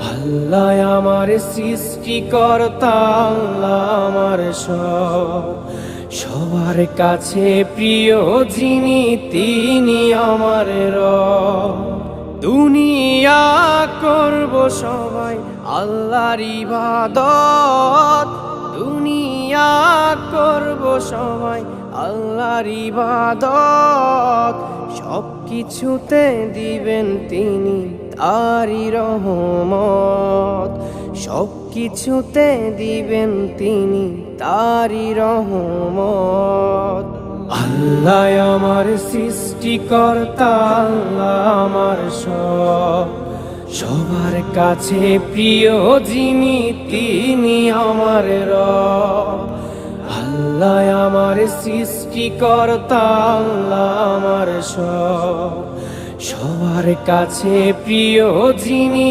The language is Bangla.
আল্লাহ আমার সৃষ্টিকর্তা, আল্লাহ আমার সবার কাছে প্রিয় যিনি, তিনি আমার রব। দুনিয়া করব সবাই আল্লাহর ইবাদত, দুনিয়া করব সবাই আল্লাহর ইবাদত। সব কিছুতে দিবেন তিনি তারই রহমত, সব কিছুতে দিবেন তিনি তারই রহমত। আল্লাহ আমার সৃষ্টিকর্তা, আল্লাহ আমার সবার কাছে প্রিয় যিনি, তিনি আমার রব। আল্লাহ আমার সৃষ্টিকর্তা, আল্লাহ আমার সবার কাছে প্রিয় যিনি।